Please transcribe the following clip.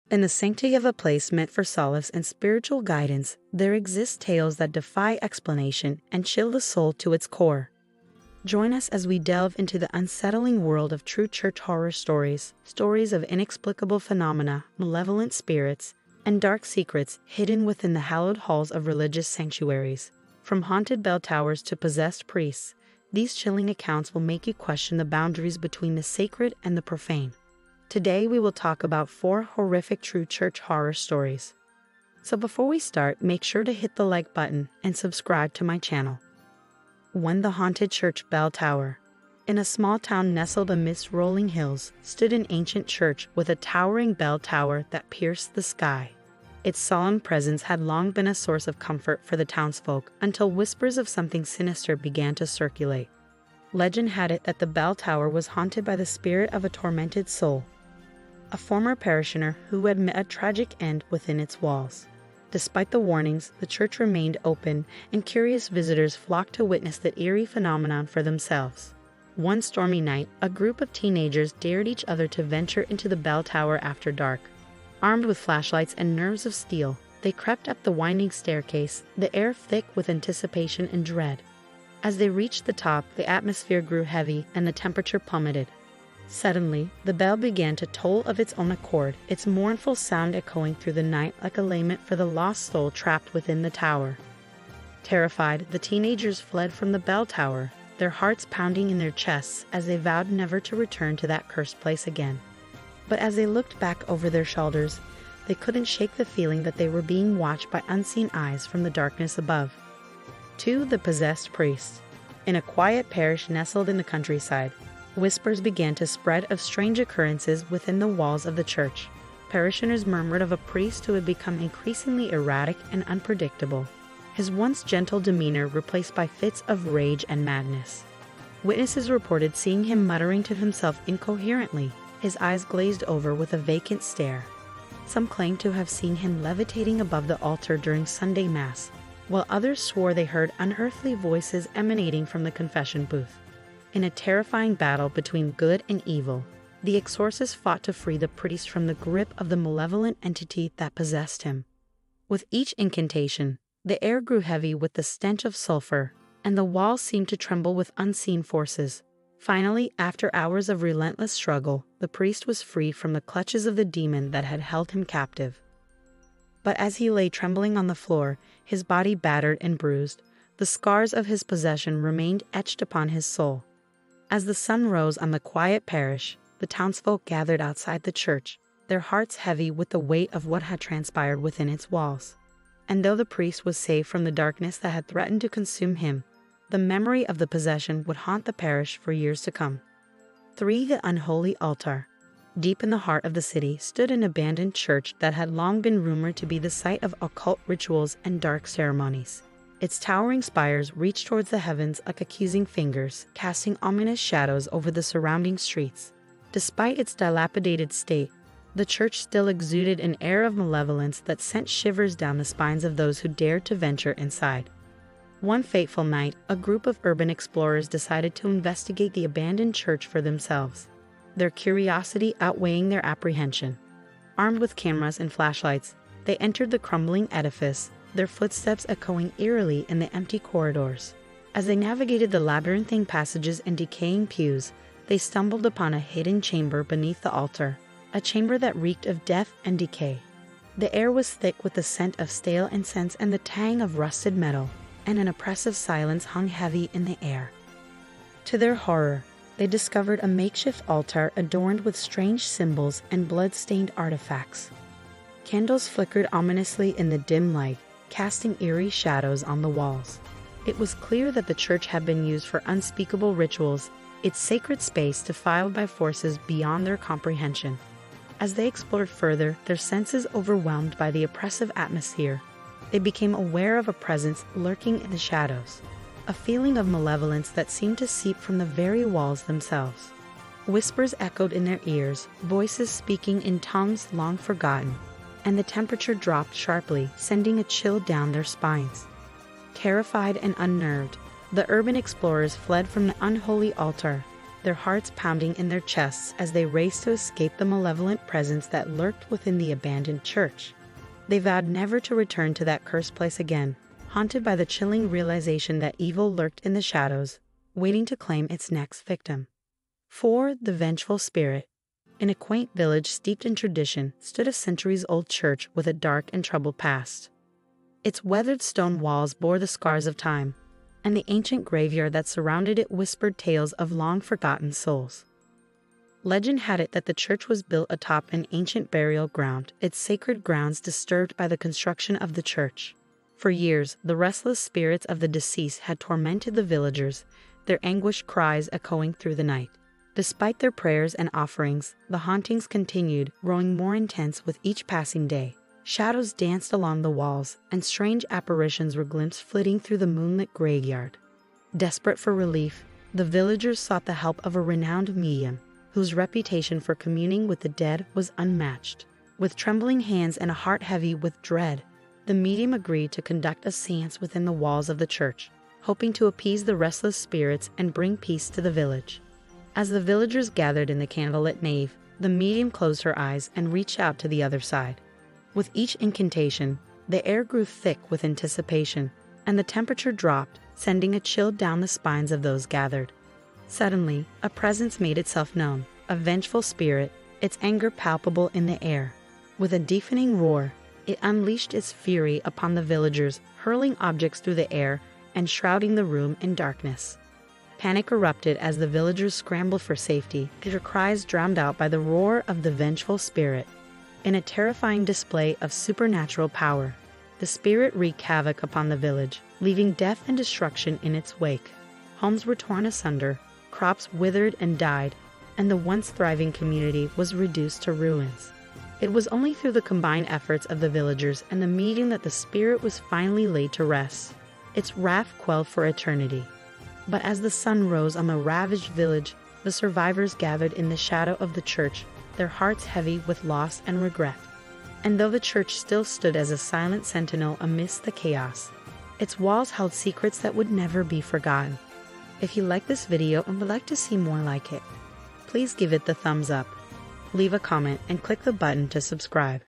In the sanctity of a place meant for solace and spiritual guidance, there exist tales that defy explanation and chill the soul to its core. Join us as we delve into the unsettling world of true church horror stories, stories of inexplicable phenomena, malevolent spirits, and dark secrets hidden within the hallowed halls of religious sanctuaries. From haunted bell towers to possessed priests, these chilling accounts will make you question the boundaries between the sacred and the profane. Today we will talk about 4 horrific true church horror stories. So before we start, make sure to hit the like button and subscribe to my channel. 1. The Haunted Church Bell Tower. In a small town nestled amidst rolling hills, stood an ancient church with a towering bell tower that pierced the sky. Its solemn presence had long been a source of comfort for the townsfolk until whispers of something sinister began to circulate. Legend had it that the bell tower was haunted by the spirit of a tormented soul, a former parishioner who had met a tragic end within its walls. Despite the warnings, the church remained open, and curious visitors flocked to witness the eerie phenomenon for themselves. One stormy night, a group of teenagers dared each other to venture into the bell tower after dark. Armed with flashlights and nerves of steel, they crept up the winding staircase, the air thick with anticipation and dread. As they reached the top, the atmosphere grew heavy and the temperature plummeted. Suddenly, the bell began to toll of its own accord, its mournful sound echoing through the night like a lament for the lost soul trapped within the tower. Terrified, the teenagers fled from the bell tower, their hearts pounding in their chests as they vowed never to return to that cursed place again. But as they looked back over their shoulders, they couldn't shake the feeling that they were being watched by unseen eyes from the darkness above. 2. The Possessed Priest. In a quiet parish nestled in the countryside, whispers began to spread of strange occurrences within the walls of the church. Parishioners murmured of a priest who had become increasingly erratic and unpredictable, his once gentle demeanor replaced by fits of rage and madness. Witnesses reported seeing him muttering to himself incoherently, his eyes glazed over with a vacant stare. Some claimed to have seen him levitating above the altar during Sunday Mass, while others swore they heard unearthly voices emanating from the confession booth. In a terrifying battle between good and evil, the exorcists fought to free the priest from the grip of the malevolent entity that possessed him. With each incantation, the air grew heavy with the stench of sulfur, and the walls seemed to tremble with unseen forces. Finally, after hours of relentless struggle, the priest was freed from the clutches of the demon that had held him captive. But as he lay trembling on the floor, his body battered and bruised, the scars of his possession remained etched upon his soul. As the sun rose on the quiet parish, the townsfolk gathered outside the church, their hearts heavy with the weight of what had transpired within its walls. And though the priest was saved from the darkness that had threatened to consume him, the memory of the possession would haunt the parish for years to come. 3. The Unholy Altar. Deep in the heart of the city stood an abandoned church that had long been rumored to be the site of occult rituals and dark ceremonies. Its towering spires reached towards the heavens like accusing fingers, casting ominous shadows over the surrounding streets. Despite its dilapidated state, the church still exuded an air of malevolence that sent shivers down the spines of those who dared to venture inside. One fateful night, a group of urban explorers decided to investigate the abandoned church for themselves, their curiosity outweighing their apprehension. Armed with cameras and flashlights, they entered the crumbling edifice, their footsteps echoing eerily in the empty corridors. As they navigated the labyrinthine passages and decaying pews, they stumbled upon a hidden chamber beneath the altar, a chamber that reeked of death and decay. The air was thick with the scent of stale incense and the tang of rusted metal, and an oppressive silence hung heavy in the air. To their horror, they discovered a makeshift altar adorned with strange symbols and blood-stained artifacts. Candles flickered ominously in the dim light, casting eerie shadows on the walls. It was clear that the church had been used for unspeakable rituals, its sacred space defiled by forces beyond their comprehension. As they explored further, their senses overwhelmed by the oppressive atmosphere, they became aware of a presence lurking in the shadows, a feeling of malevolence that seemed to seep from the very walls themselves. Whispers echoed in their ears, voices speaking in tongues long forgotten, and the temperature dropped sharply, sending a chill down their spines. Terrified and unnerved, the urban explorers fled from the unholy altar, their hearts pounding in their chests as they raced to escape the malevolent presence that lurked within the abandoned church. They vowed never to return to that cursed place again, haunted by the chilling realization that evil lurked in the shadows, waiting to claim its next victim. 4. The Vengeful Spirit. In a quaint village steeped in tradition stood a centuries-old church with a dark and troubled past. Its weathered stone walls bore the scars of time, and the ancient graveyard that surrounded it whispered tales of long-forgotten souls. Legend had it that the church was built atop an ancient burial ground, its sacred grounds disturbed by the construction of the church. For years, the restless spirits of the deceased had tormented the villagers, their anguished cries echoing through the night. Despite their prayers and offerings, the hauntings continued, growing more intense with each passing day. Shadows danced along the walls, and strange apparitions were glimpsed flitting through the moonlit graveyard. Desperate for relief, the villagers sought the help of a renowned medium, whose reputation for communing with the dead was unmatched. With trembling hands and a heart heavy with dread, the medium agreed to conduct a séance within the walls of the church, hoping to appease the restless spirits and bring peace to the village. As the villagers gathered in the candlelit nave, the medium closed her eyes and reached out to the other side. With each incantation, the air grew thick with anticipation, and the temperature dropped, sending a chill down the spines of those gathered. Suddenly, a presence made itself known, a vengeful spirit, its anger palpable in the air. With a deafening roar, it unleashed its fury upon the villagers, hurling objects through the air and shrouding the room in darkness. Panic erupted as the villagers scrambled for safety, their cries drowned out by the roar of the vengeful spirit. In a terrifying display of supernatural power, the spirit wreaked havoc upon the village, leaving death and destruction in its wake. Homes were torn asunder, crops withered and died, and the once thriving community was reduced to ruins. It was only through the combined efforts of the villagers and the medium that the spirit was finally laid to rest, its wrath quelled for eternity. But as the sun rose on the ravaged village, the survivors gathered in the shadow of the church, their hearts heavy with loss and regret. And though the church still stood as a silent sentinel amidst the chaos, its walls held secrets that would never be forgotten. If you like this video and would like to see more like it, please give it the thumbs up, leave a comment, and click the button to subscribe.